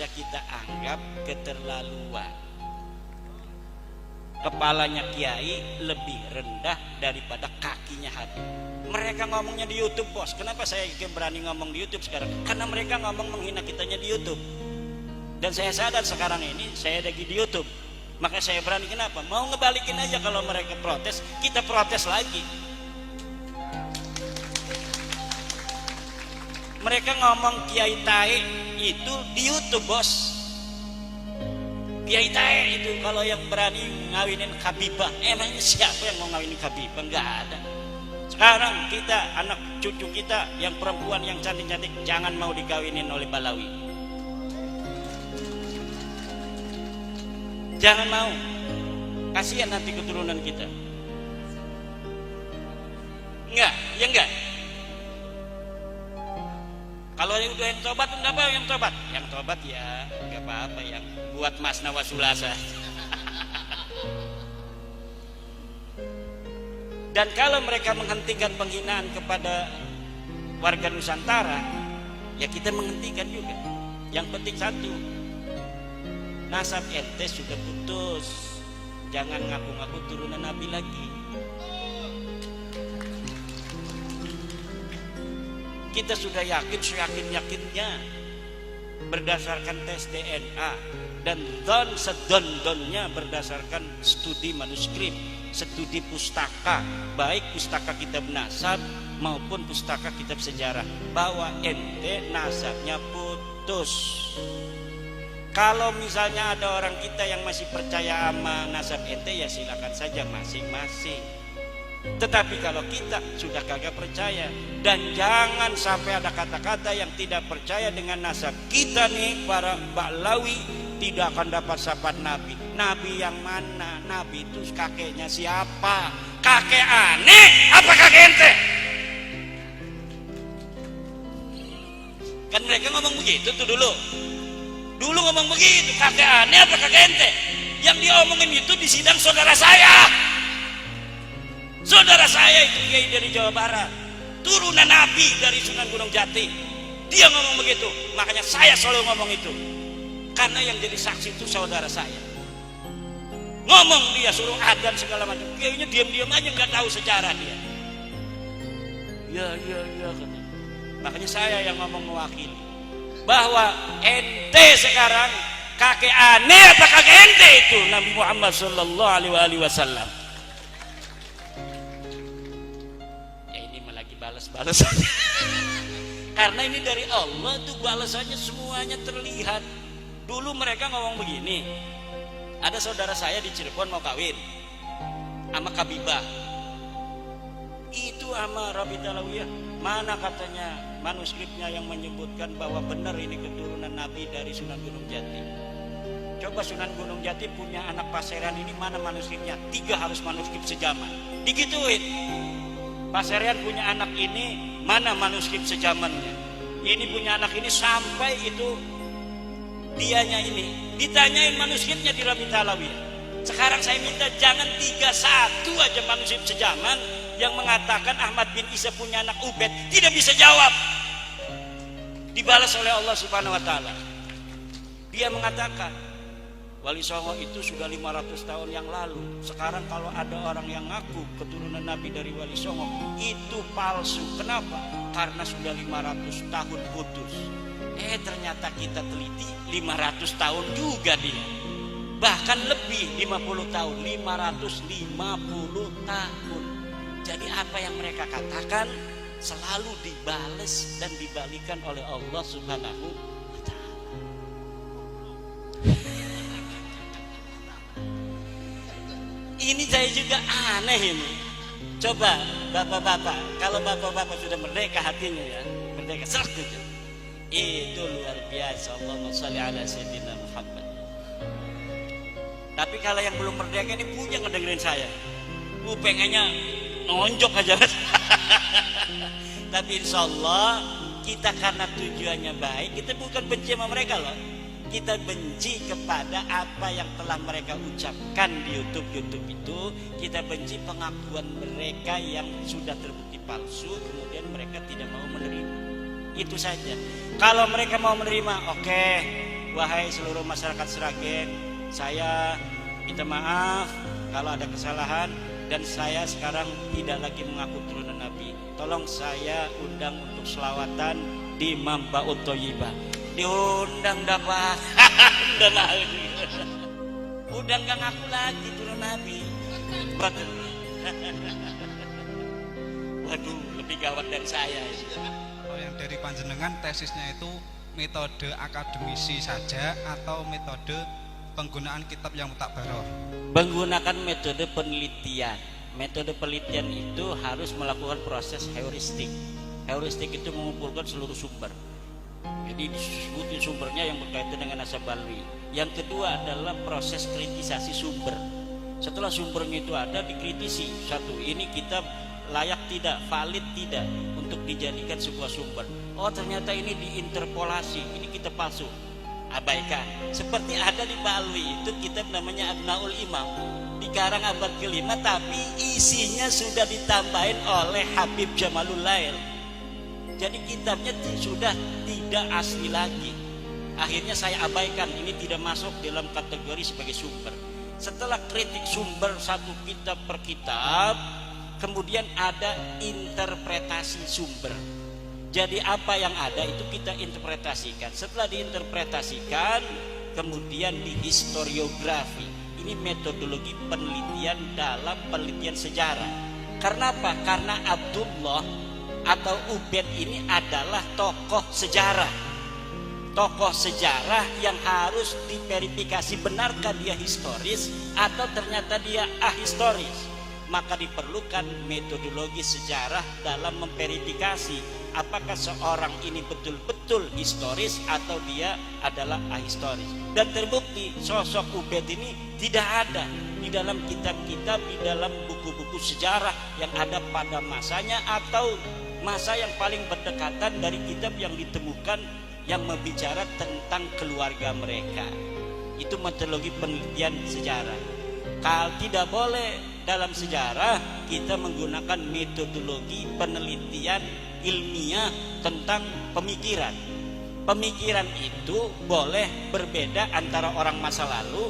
kita anggap keterlaluan. Kepalanya kiai lebih rendah daripada kakinya Habib. Mereka ngomongnya di YouTube, bos. Kenapa saya berani ngomong di YouTube sekarang? Karena mereka ngomong menghina kitanya di YouTube. Dan saya sadar sekarang ini saya lagi di YouTube. Maka saya berani. Kenapa? Mau ngebalikin aja. Kalau mereka protes, kita protes lagi. Mereka ngomong Kiai Tae itu di YouTube, bos. Kiai Tae itu kalau yang berani ngawinin Habibah, emangnya siapa yang mau ngawinin Habibah? Enggak ada. Sekarang kita, anak cucu kita yang perempuan yang cantik-cantik, jangan mau dikawinin oleh Balawi. Jangan mau. Kasihan nanti keturunan kita. Enggak, ya enggak. Kalau udah yang tobat, enggak apa yang tobat. Yang tobat ya enggak apa-apa, yang buat Mas Nawasulasa. Dan kalau mereka menghentikan penghinaan kepada warga Nusantara, ya kita menghentikan juga. Yang penting satu, nasab ente sudah putus. Jangan ngaku-ngaku turunan Nabi lagi. Kita sudah yakin, seyakin-yakinnya berdasarkan tes DNA dan sedon-donnya berdasarkan studi manuskrip, studi pustaka, baik pustaka kitab nasab maupun pustaka kitab sejarah, bahwa ente nasabnya putus. Kalau misalnya ada orang kita yang masih percaya sama nasab ente, ya silakan saja masing-masing. Tetapi kalau kita sudah kagak percaya, dan jangan sampai ada kata-kata yang tidak percaya dengan nasab kita nih, para Ba'lawi tidak akan dapat syafaat Nabi. Nabi yang mana? Nabi itu kakeknya siapa? Kakek aneh apa kakek ente? Kan mereka ngomong begitu tuh dulu ngomong begitu, kakek aneh apa kakek ente? Yang diomongin itu di sidang saudara saya. Saudara saya itu kiai dari Jawa Barat, turunan Nabi dari Sunan Gunung Jati. Dia ngomong begitu, makanya saya selalu ngomong itu. Karena yang jadi saksi itu saudara saya. Ngomong dia suruh adzan segala macam, kiainya diam-diam aja nggak tahu sejarah dia. Ya katanya. Makanya saya yang ngomong mewakili bahwa ente sekarang kakek aneh apa kakek ente itu Nabi Muhammad Sallallahu Alaihi Wasallam. Balasan. Karena ini dari Allah tuh, balasannya semuanya terlihat. Dulu mereka ngomong begini, ada saudara saya di Cirebon mau kawin sama Kabibah, itu sama Rabi Talawiyah. Mana katanya manuskripnya yang menyebutkan bahwa benar ini keturunan Nabi dari Sunan Gunung Jati. Coba Sunan Gunung Jati punya anak Paseran ini, mana manuskripnya? 3 harus manuskrip sejaman, digituin. Paserian punya anak ini, mana manuskrip sejamannya? Ini punya anak ini, sampai itu dianya ini ditanyain manuskripnya di Rabi Talawiyah. Sekarang saya minta jangan 3-1 aja manuskrip sejaman yang mengatakan Ahmad bin Isa punya anak Ubed, tidak bisa jawab. Dibalas oleh Allah Subhanahu wa taala. Dia mengatakan Wali Songo itu sudah 500 tahun yang lalu. Sekarang kalau ada orang yang ngaku keturunan Nabi dari Wali Songo, itu palsu. Kenapa? Karena sudah 500 tahun putus. Ternyata kita teliti 500 tahun juga dia. Bahkan lebih 50 tahun, 550 tahun. Jadi apa yang mereka katakan selalu dibales dan dibalikan oleh Allah Subhanahu wa taala. Ini saya juga aneh ini. Coba bapak-bapak, kalau bapak-bapak sudah merdeka hatinya ya, merdeka serak itu luar biasa. Allahumma sholli ala sayyidina Muhammad. Tapi kalau yang belum merdeka ini punya ngedengerin saya, pengennya nonjok aja. Tapi insya Allah kita karena tujuannya baik, kita bukan benci sama mereka loh. Kita benci kepada apa yang telah mereka ucapkan di YouTube itu. Kita benci pengakuan mereka yang sudah terbukti palsu, kemudian mereka tidak mau menerima. Itu saja. Kalau mereka mau menerima, oke, wahai seluruh masyarakat Sragen, saya minta maaf kalau ada kesalahan dan saya sekarang tidak lagi mengaku turunan Nabi. Tolong saya undang untuk selawatan di Mambaut Thoyibah. Diundang dapat. Udah nggak ngaku lagi turun Nabi. Waduh, lebih gawat dari saya. Kalau yang dari panjenengan tesisnya itu metode akademisi saja atau metode penggunaan kitab yang mutakbaroh? Menggunakan metode penelitian. Metode penelitian itu harus melakukan proses heuristik. Heuristik itu mengumpulkan seluruh sumber. Jadi disebutin sumbernya yang berkaitan dengan Nasabalwi. Yang kedua adalah proses kritisasi sumber. Setelah sumbernya itu ada, dikritisi. Satu, ini kitab layak tidak, valid tidak untuk dijadikan sebuah sumber. Oh ternyata ini diinterpolasi, ini kitab palsu, abaikan. Seperti ada di Balwi itu kitab namanya Abnaul Imam, dikarang abad ke-5 tapi isinya sudah ditambahin oleh Habib Jamalul Lail. Jadi kitabnya sudah tidak asli lagi. Akhirnya saya abaikan, ini tidak masuk dalam kategori sebagai sumber. Setelah kritik sumber satu kitab per kitab, kemudian ada interpretasi sumber. Jadi apa yang ada itu kita interpretasikan. Setelah diinterpretasikan, kemudian dihistoriografi. Ini metodologi penelitian dalam penelitian sejarah. Karena apa? Karena Abdullah atau Ubed ini adalah tokoh sejarah. Tokoh sejarah yang harus diverifikasi benarkah dia historis atau ternyata dia ahistoris. Maka diperlukan metodologi sejarah dalam memverifikasi apakah seorang ini betul-betul historis atau dia adalah ahistoris. Dan terbukti sosok Ubed ini tidak ada di dalam kitab-kitab, di dalam buku-buku sejarah yang ada pada masanya atau masa yang paling berdekatan dari kitab yang ditemukan yang membicara tentang keluarga mereka. Itu metodologi penelitian sejarah. Kalau tidak boleh dalam sejarah kita menggunakan metodologi penelitian ilmiah tentang pemikiran. Pemikiran itu boleh berbeda antara orang masa lalu